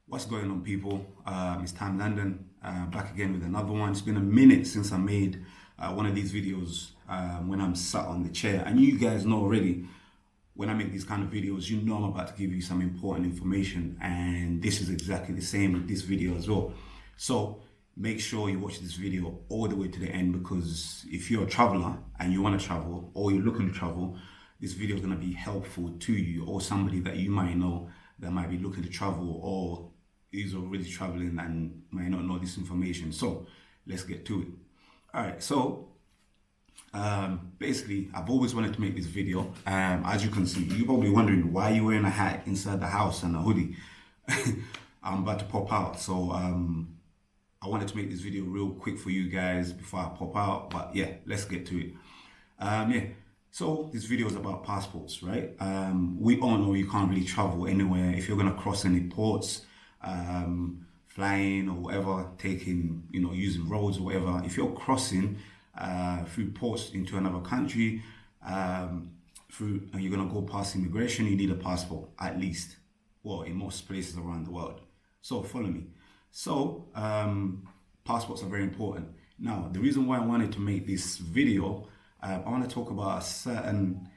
What's going on, people? It's Tyme London, back again with another one. It's been a minute since I made one of these videos when I'm sat on the chair. And you guys know already, when I make these kind of videos, you know I'm about to give you some important information. And this is exactly the same with this video as well. So make sure you watch this video all the way to the end, because if you're a traveler and you want to travel or you're looking to travel, this video is going to be helpful to you or somebody that you might know that might be looking to travel or is already traveling and might not know this information. So let's get to it. All right, so basically I've always wanted to make this video. As you can see, you're probably wondering why you're wearing a hat inside the house and a hoodie. I'm about to pop out, so I wanted to make this video real quick for you guys before I pop out, but yeah, let's get to it. So this video is about passports, right? We all know you can't really travel anywhere if you're gonna cross any ports, flying or whatever, taking, using roads or whatever. If you're crossing through ports into another country, and you're gonna go past immigration, you need a passport at least. Well, in most places around the world. So follow me. So passports are very important. Now, the reason why I wanted to make this video, I want to talk about a certain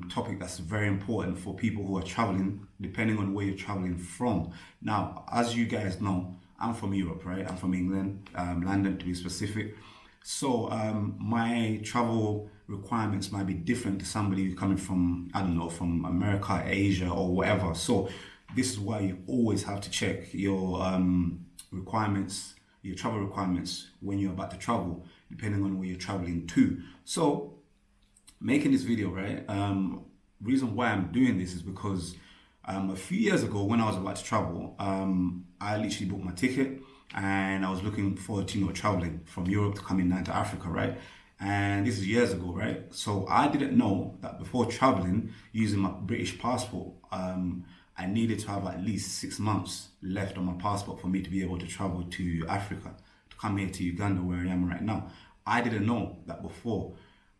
topic that's very important for people who are traveling, depending on where you're traveling from. Now, as you guys know, I'm from Europe, right? I'm from England, London to be specific. So my travel requirements might be different to somebody who's coming from, I don't know, from America, Asia, or whatever. So this is why you always have to check your requirements, your travel requirements when you're about to travel, depending on where you're traveling to. So making this video, right, reason why I'm doing this is because a few years ago when I was about to travel, I literally booked my ticket and I was looking forward to traveling from Europe to coming down to Africa, right? And this is years ago, right? So I didn't know that before traveling using my British passport, I needed to have at least 6 months left on my passport for me to be able to travel to Africa, to come here to Uganda where I am right now. I didn't know that before,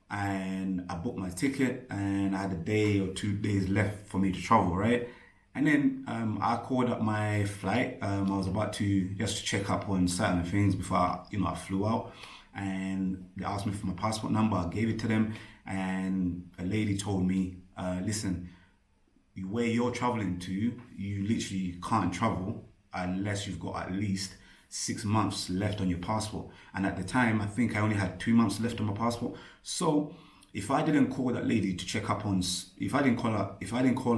and I booked my ticket and I had a day or 2 days left for me to travel, right? And then I called up my flight. I was about to just check up on certain things before I flew out, and they asked me for my passport number. I gave it to them, and a lady told me, listen, where you're traveling to, you literally can't travel unless you've got at least 6 months left on your passport. And at the time, I think I only had 2 months left on my passport. So if I didn't call that lady to check up on, if I didn't call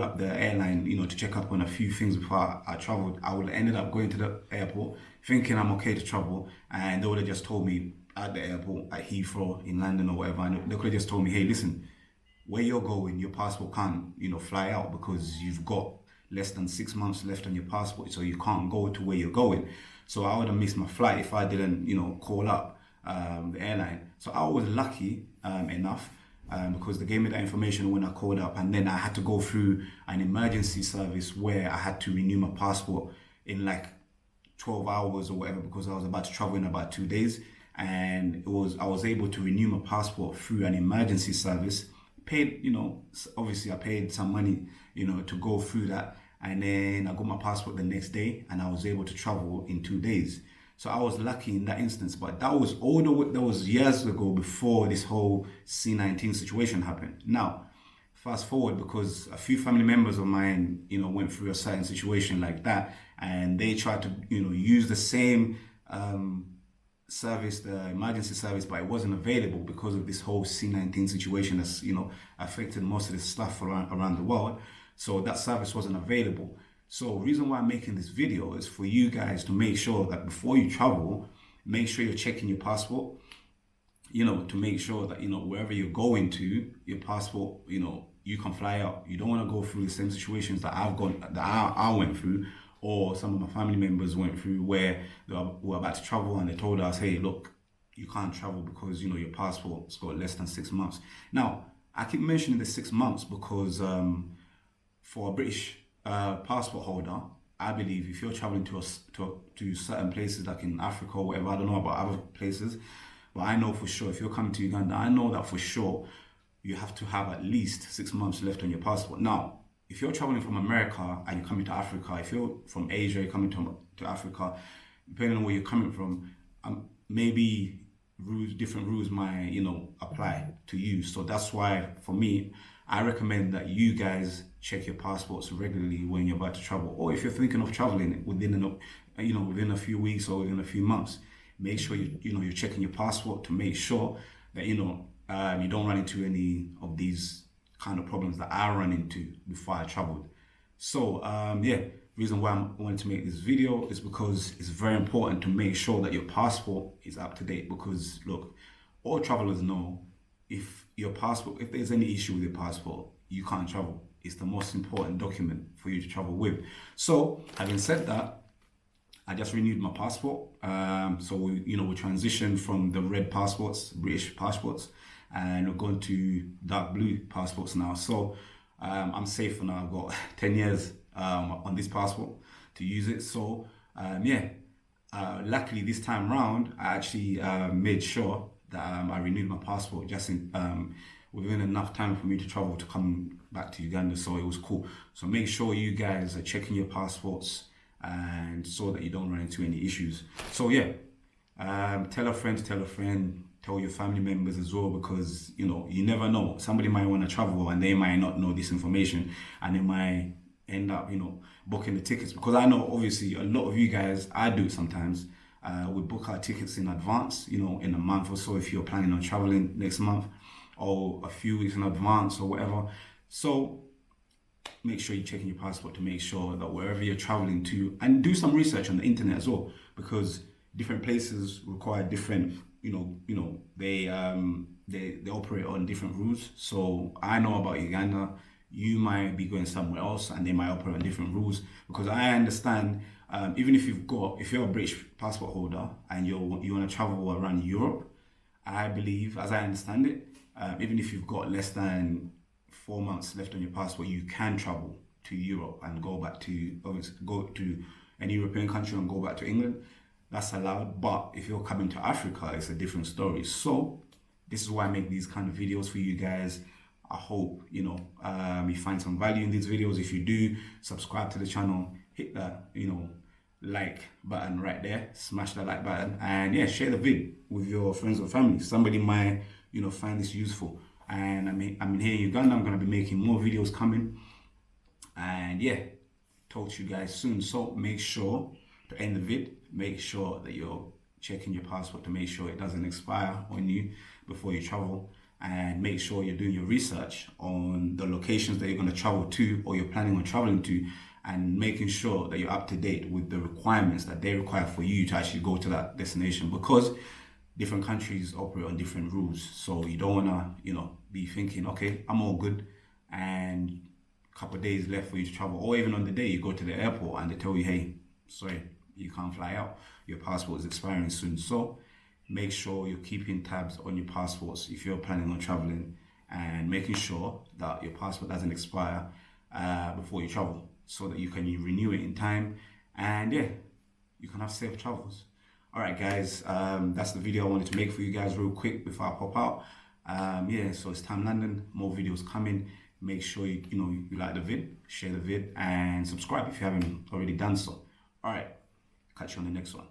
up the airline, to check up on a few things before I traveled, I would have ended up going to the airport thinking I'm okay to travel, and they would have just told me at the airport at Heathrow in London or whatever, and they could have just told me, hey, listen, where you're going, your passport can't, fly out because you've got less than 6 months left on your passport, so you can't go to where you're going. So I would have missed my flight if I didn't, call up the airline. So I was lucky enough because they gave me that information when I called up, and then I had to go through an emergency service where I had to renew my passport in like 12 hours or whatever, because I was about to travel in about 2 days, and I was able to renew my passport through an emergency service. Paid, obviously I paid some money, to go through that, and then I got my passport the next day, and I was able to travel in 2 days. So I was lucky in that instance, but that was years ago, before this whole C-19 situation happened. Now, fast forward, because a few family members of mine, went through a certain situation like that, and they tried to, use the same service, the emergency service, but it wasn't available because of this whole C-19 situation that's affected most of the stuff around the world. So that service wasn't available. So the reason why I'm making this video is for you guys to make sure that before you travel, make sure you're checking your passport, to make sure that wherever you're going to, your passport, you can fly out. You don't want to go through the same situations that I went through, or some of my family members went through, where they were about to travel and they told us, hey, look, you can't travel because your passport's got less than 6 months. Now, I keep mentioning the 6 months because for a British passport holder, I believe if you're traveling to certain places like in Africa or whatever, I don't know about other places, but I know for sure if you're coming to Uganda, I know that for sure you have to have at least 6 months left on your passport. Now, if you're traveling from America and you're coming to Africa, if you're from Asia, you're coming to Africa, depending on where you're coming from, maybe different rules might, apply to you. So that's why, for me, I recommend that you guys check your passports regularly when you're about to travel, or if you're thinking of traveling within a few weeks or within a few months. Make sure you're checking your passport to make sure that you don't run into any of these kind of problems that I ran into before I traveled. So yeah, reason why I wanted to make this video is because it's very important to make sure that your passport is up to date. Because look, all travelers know if there's any issue with your passport, you can't travel. It's the most important document for you to travel with. So having said that, I just renewed my passport. So we transitioned from the red passports, British passports, and we're going to dark blue passports now. So I'm safe now. I've got 10 years on this passport to use it. So yeah, luckily this time round, I actually made sure that I renewed my passport just within enough time for me to travel to come back to Uganda. So it was cool. So make sure you guys are checking your passports, and so that you don't run into any issues. So yeah, tell a friend, tell your family members as well, because you never know, somebody might want to travel and they might not know this information, and they might end up booking the tickets. Because I know obviously a lot of you guys, I do it sometimes, we book our tickets in advance, in a month or so, if you're planning on traveling next month, or a few weeks in advance or whatever. So make sure you're checking your passport to make sure that wherever you're traveling to, and do some research on the internet as well, because different places require different, they operate on different rules. So I know about Uganda, you might be going somewhere else and they might operate on different rules. Because I understand, even if you're a British passport holder and you want to travel around Europe, I believe, as I understand it, even if you've got less than 4 months left on your passport, you can travel to Europe and go to any European country and go back to England. That's allowed. But if you're coming to Africa, it's a different story. So this is why I make these kind of videos for you guys. I hope you find some value in these videos. If you do, subscribe to the channel, hit that like button right there, smash that like button, and yeah, share the vid with your friends or family. Somebody might find this useful. And I'm here in Uganda. I'm going to be making more videos coming, and yeah, talk to you guys soon. So make sure to end the vid, make sure that you're checking your passport to make sure it doesn't expire on you before you travel, and make sure you're doing your research on the locations that you're going to travel to or you're planning on traveling to, and making sure that you're up to date with the requirements that they require for you to actually go to that destination. Because different countries operate on different rules. So you don't want to, be thinking, okay, I'm all good, and a couple of days left for you to travel, or even on the day you go to the airport and they tell you, hey, sorry, you can't fly out, your passport is expiring soon. So make sure you're keeping tabs on your passports if you're planning on traveling, and making sure that your passport doesn't expire before you travel, so that you can renew it in time, and yeah, you can have safe travels. All right, guys, that's the video I wanted to make for you guys real quick before I pop out. Yeah, so it's Tyme London, more videos coming. Make sure you like the vid, share the vid, and subscribe if you haven't already done so. All right, catch you on the next one.